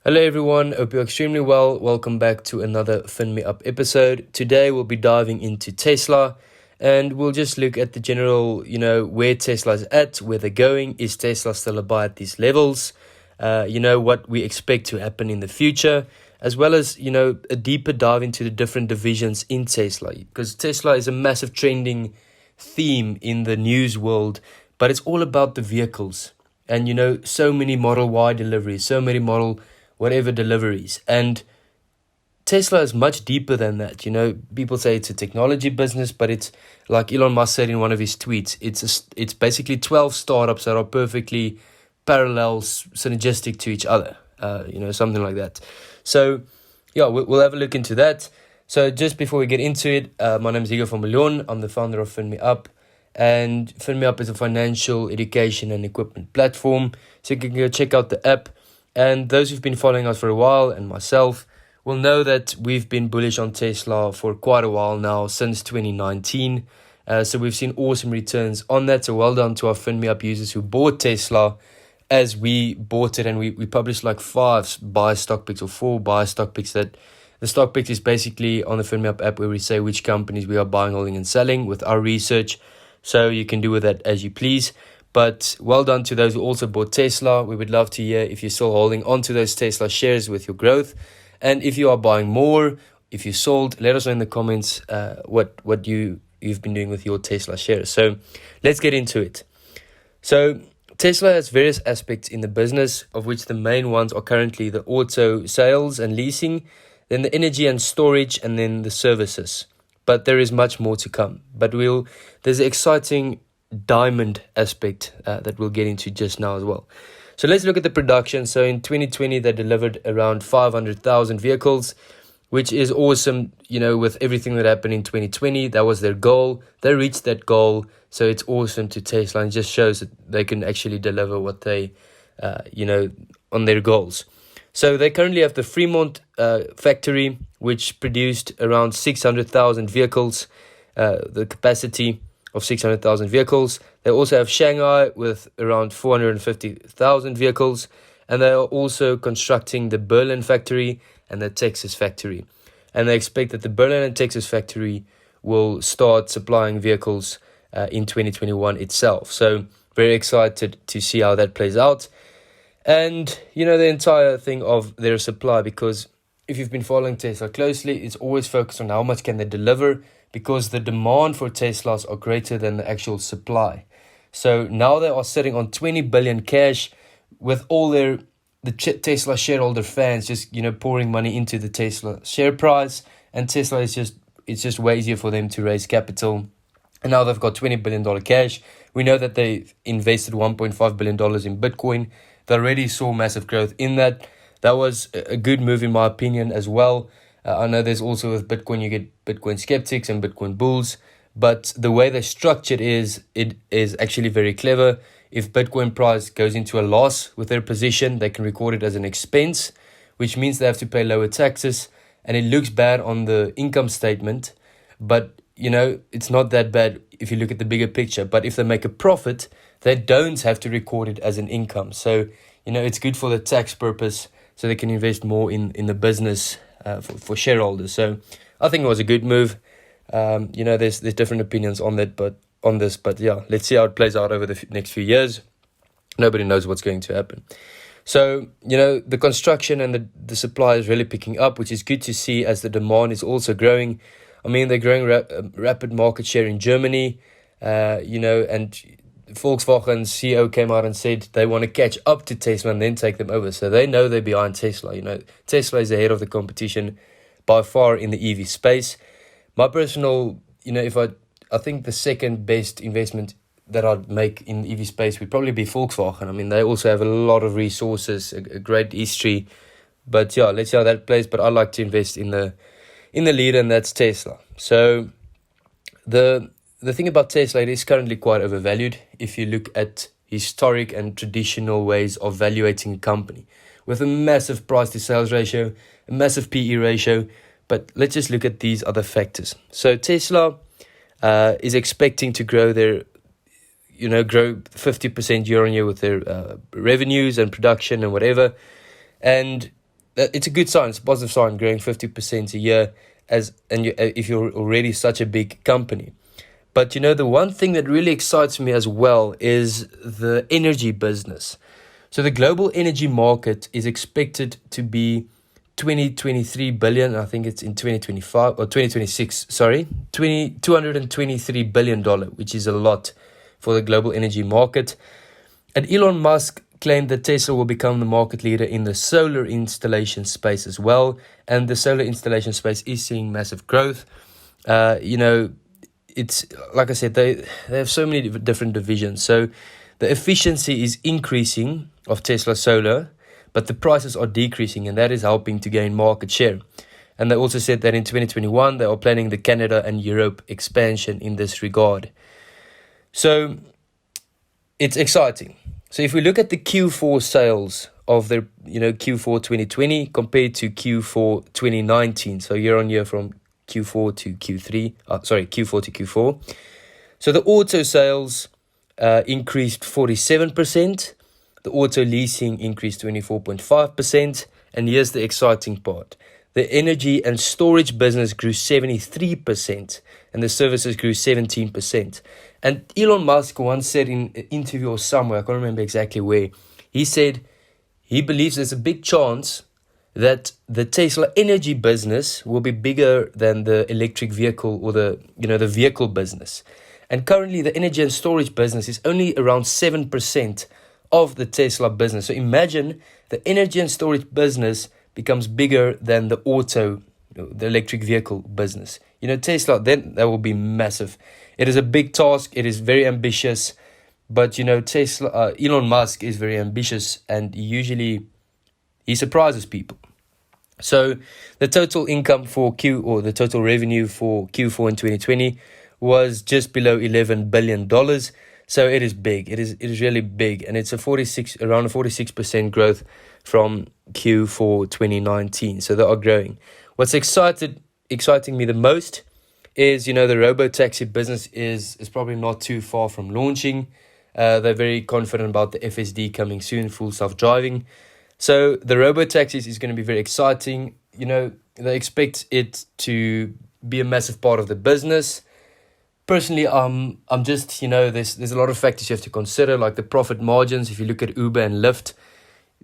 Hello everyone, hope you're extremely well. Welcome back to another FinMeUp episode. Today we'll be diving into Tesla and we'll just look at the general, where Tesla's at, where they're going. Is Tesla still a buy at these levels? What we expect to happen in the future, as well as, a deeper dive into the different divisions in Tesla, because Tesla is a massive trending theme in the news world, but it's all about the vehicles and, so many Model Y deliveries, so many Model whatever deliveries. And Tesla is much deeper than that. People say it's a technology business, but it's like Elon Musk said in one of his tweets, it's basically 12 startups that are perfectly parallel, synergistic to each other, something like that. So, we'll have a look into that. So just before we get into it, my name is Igor van Biljon. I'm the founder of FinMeUp. And FinMeUp is a financial education and equipment platform. So you can go check out the app. And those who've been following us for a while, and myself, will know that we've been bullish on Tesla for quite a while now, since 2019. So we've seen awesome returns on that. So well done to our FinMeUp users who bought Tesla as we bought it. And we published like 5 buy stock picks or 4 buy stock picks. That the stock pick is basically on the FinMeUp app where we say which companies we are buying, holding, and selling with our research. So you can do with that as you please. But well done to those who also bought Tesla. We would love to hear if you're still holding on to those Tesla shares with your growth. And if you are buying more, if you sold, let us know in the comments what you've been doing with your Tesla shares. So let's get into it. So Tesla has various aspects in the business, of which the main ones are currently the auto sales and leasing, then the energy and storage, and then the services. But there is much more to come. But there's an exciting diamond aspect that we'll get into just now as well. So let's look at the production. So in 2020, they delivered around 500,000 vehicles, which is awesome. With everything that happened in 2020, that was their goal. They reached that goal. So it's awesome to Tesla, and just shows that they can actually deliver what they, on their goals. So they currently have the Fremont factory, which produced around 600,000 vehicles, the capacity of 600,000 vehicles. They also have Shanghai with around 450,000 vehicles, and they are also constructing the Berlin factory and the Texas factory. And they expect that the Berlin and Texas factory will start supplying vehicles in 2021 itself. So very excited to see how that plays out. And, the entire thing of their supply, because if you've been following Tesla closely, it's always focused on how much can they deliver, because the demand for Teslas are greater than the actual supply. So now they are sitting on 20 billion cash, with all the Tesla shareholder fans just, pouring money into the Tesla share price. And Tesla it's just way easier for them to raise capital. And now they've got $20 billion cash. We know that they invested $1.5 billion in Bitcoin. They already saw massive growth in that. That was a good move in my opinion as well. I know there's also with Bitcoin, you get Bitcoin skeptics and Bitcoin bulls, but the way they structured it is actually very clever. If Bitcoin price goes into a loss with their position, they can record it as an expense, which means they have to pay lower taxes, and it looks bad on the income statement, but it's not that bad if you look at the bigger picture. But if they make a profit, they don't have to record it as an income. So, it's good for the tax purpose, so they can invest more in the business for shareholders. So I think it was a good move. There's different opinions on that, but let's see how it plays out over the next few years. Nobody knows what's going to happen. So, the construction and the supply is really picking up, which is good to see, as the demand is also growing. I mean, they're growing rapid market share in Germany, and Volkswagen's CEO came out and said they want to catch up to Tesla and then take them over. So they know they're behind Tesla. Tesla is ahead of the competition by far in the EV space. My personal, I think the second best investment that I'd make in the EV space would probably be Volkswagen. I mean, they also have a lot of resources, a great history. But let's see how that plays. But I like to invest in the leader, and that's Tesla. So the thing about Tesla, it is currently quite overvalued if you look at historic and traditional ways of valuating a company, with a massive price to sales ratio, a massive PE ratio. But let's just look at these other factors. So Tesla is expecting to grow 50% year on year with their revenues and production and whatever. And it's a good sign. It's a positive sign, growing 50% a year if you're already such a big company. But the one thing that really excites me as well is the energy business. So the global energy market is expected to be 2023 billion. I think it's in 2025 or 2026. Sorry, $223 billion, which is a lot for the global energy market. And Elon Musk claimed that Tesla will become the market leader in the solar installation space as well. And the solar installation space is seeing massive growth. It's like I said, they have so many different divisions. So the efficiency is increasing of Tesla Solar, but the prices are decreasing, and that is helping to gain market share. And they also said that in 2021, they are planning the Canada and Europe expansion in this regard. So it's exciting. So if we look at the Q4 sales of their, Q4 2020 compared to Q4 2019, so year on year from Q4 to Q4. So the auto sales increased 47%. The auto leasing increased 24.5%. And here's the exciting part. The energy and storage business grew 73% and the services grew 17%. And Elon Musk once said in an interview or somewhere, I can't remember exactly where, he said he believes there's a big chance that the Tesla energy business will be bigger than the electric vehicle or the vehicle business. And currently the energy and storage business is only around 7% of the Tesla business. So imagine the energy and storage business becomes bigger than the electric vehicle business. Tesla, then that will be massive. It is a big task. It is very ambitious. But, Tesla, Elon Musk is very ambitious, and he surprises people. So the total income the total revenue for Q4 in 2020 was just below $11 billion. So it is big. It is really big. And it's around a 46% growth from Q4 2019. So they are growing. What's exciting me the most is, the robo-taxi business is probably not too far from launching. They're very confident about the FSD coming soon, full self-driving. So the robo-taxis is going to be very exciting. They expect it to be a massive part of the business. Personally, I'm just, there's a lot of factors you have to consider, like the profit margins. If you look at Uber and Lyft,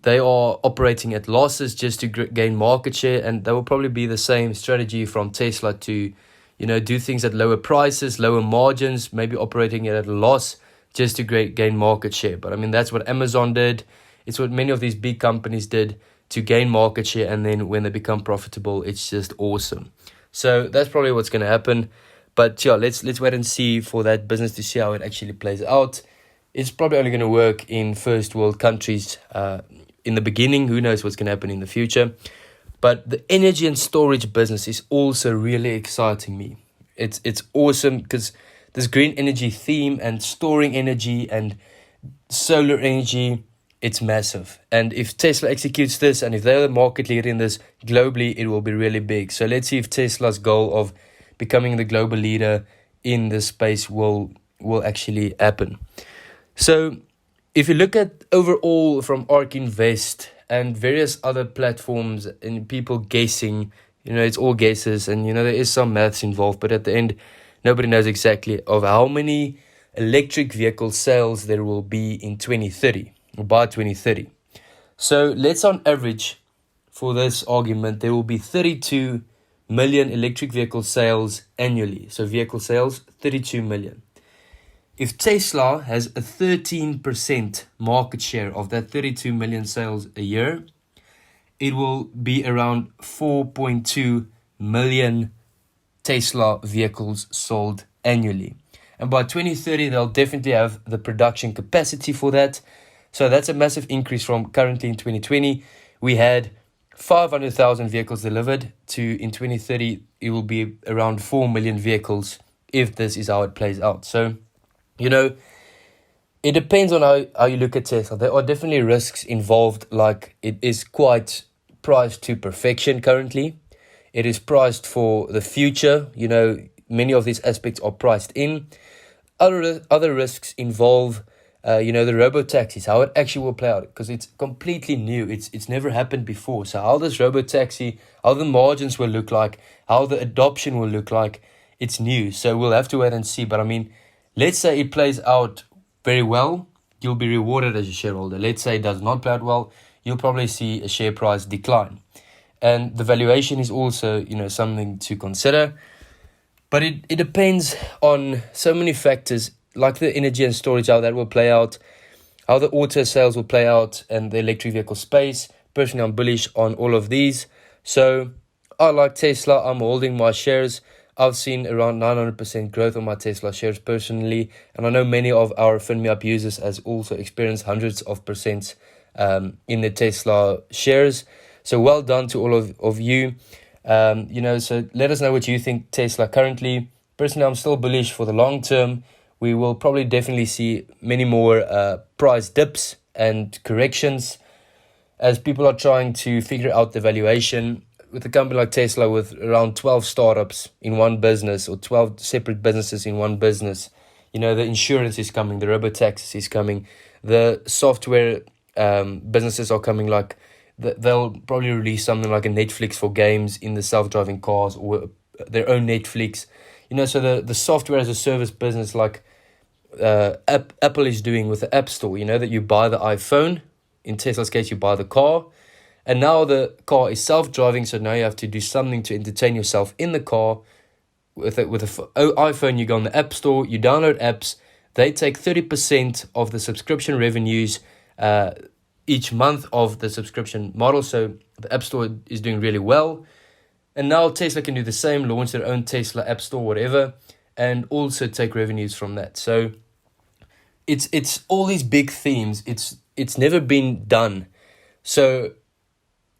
they are operating at losses just to gain market share, and that will probably be the same strategy from Tesla to, do things at lower prices, lower margins, maybe operating it at a loss just to gain market share. But I mean, that's what Amazon did. It's what many of these big companies did to gain market share, and then when they become profitable, it's just awesome. So that's probably what's going to happen. But yeah, let's wait and see for that business to see how it actually plays out. It's probably only going to work in first world countries in the beginning. Who knows what's going to happen in the future? But the energy and storage business is also really exciting me. It's awesome because this green energy theme and storing energy and solar energy, it's massive. And if Tesla executes this, and if they're the market leader in this globally, it will be really big. So let's see if Tesla's goal of becoming the global leader in this space will actually happen. So if you look at overall from ARK Invest and various other platforms and people guessing, it's all guesses, and there is some maths involved, but at the end, nobody knows exactly of how many electric vehicle sales there will be in 2030 or by 2030. So let's on average, for this argument, there will be 32 million electric vehicle sales annually. So vehicle sales, 32 million. If Tesla has a 13% market share of that 32 million sales a year, it will be around 4.2 million Tesla vehicles sold annually. And by 2030, they'll definitely have the production capacity for that. So that's a massive increase from currently in 2020. We had 500,000 vehicles delivered to in 2030, it will be around 4 million vehicles if this is how it plays out. So, it depends on how you look at Tesla. There are definitely risks involved, like it is quite priced to perfection currently. It is priced for the future. Many of these aspects are priced in. Other risks involve the robo-taxis, how it actually will play out, because it's completely new. It's never happened before. So how this robo-taxi, how the margins will look like, how the adoption will look like, it's new. So we'll have to wait and see. But I mean, let's say it plays out very well, you'll be rewarded as a shareholder. Let's say it does not play out well, you'll probably see a share price decline. And the valuation is also, something to consider. But it depends on so many factors, like the energy and storage, how that will play out, how the auto sales will play out, and the electric vehicle space. Personally, I'm bullish on all of these. So I like Tesla. I'm holding my shares. I've seen around 900% growth on my Tesla shares personally. And I know many of our FinMeUp users has also experienced hundreds of percents in the Tesla shares. So well done to all of you. So let us know what you think Tesla currently. Personally, I'm still bullish for the long term. We will probably definitely see many more price dips and corrections as people are trying to figure out the valuation. With a company like Tesla with around 12 startups in one business or 12 separate businesses in one business, the insurance is coming, the robo-taxis is coming, the software businesses are coming, like they'll probably release something like a Netflix for games in the self-driving cars, or their own Netflix. So the software as a service business, like Apple is doing with the App Store, that you buy the iPhone. In Tesla's case, you buy the car. And now the car is self-driving, so now you have to do something to entertain yourself in the car. With an iPhone, you go on the App Store, you download apps. They take 30% of the subscription revenues each month of the subscription model. So the App Store is doing really well. And now Tesla can do the same, launch their own Tesla App Store, whatever, and also take revenues from that. So it's all these big themes. It's never been done. So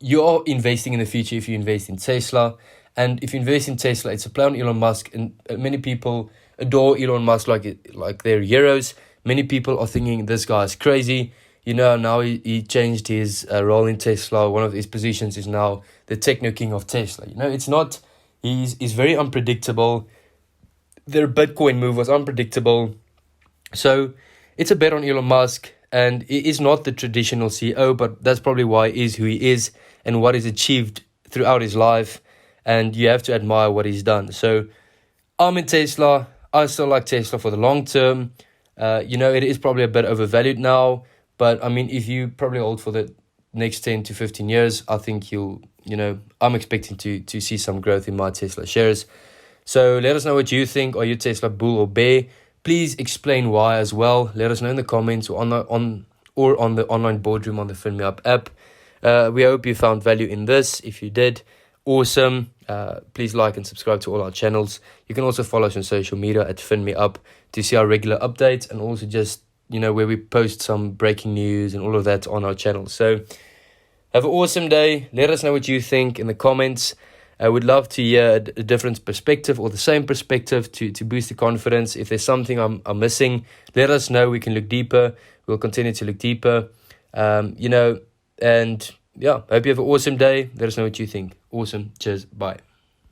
you're investing in the future if you invest in Tesla. And if you invest in Tesla, it's a play on Elon Musk. And many people adore Elon Musk like they're heroes. Many people are thinking this guy is crazy. Now he changed his role in Tesla. One of his positions is now the techno king of Tesla. It's not. He's very unpredictable. Their Bitcoin move was unpredictable. So it's a bet on Elon Musk. And he is not the traditional CEO, but that's probably why he is who he is and what he's achieved throughout his life. And you have to admire what he's done. So I'm in Tesla. I still like Tesla for the long term. It is probably a bit overvalued now. But I mean, if you probably hold for the next 10 to 15 years, I think I'm expecting to see some growth in my Tesla shares. So let us know what you think. Are you Tesla bull or bear? Please explain why as well. Let us know in the comments or on the online boardroom on the FinMeUp app. We hope you found value in this. If you did, awesome. Please like and subscribe to all our channels. You can also follow us on social media at FinMeUp to see our regular updates, and also just where we post some breaking news and all of that on our channel. So have an awesome day. Let us know what you think in the comments. I would love to hear a different perspective or the same perspective to boost the confidence. If there's something I'm missing, let us know. We can look deeper. We'll continue to look deeper. And hope you have an awesome day. Let us know what you think. Awesome. Cheers. Bye.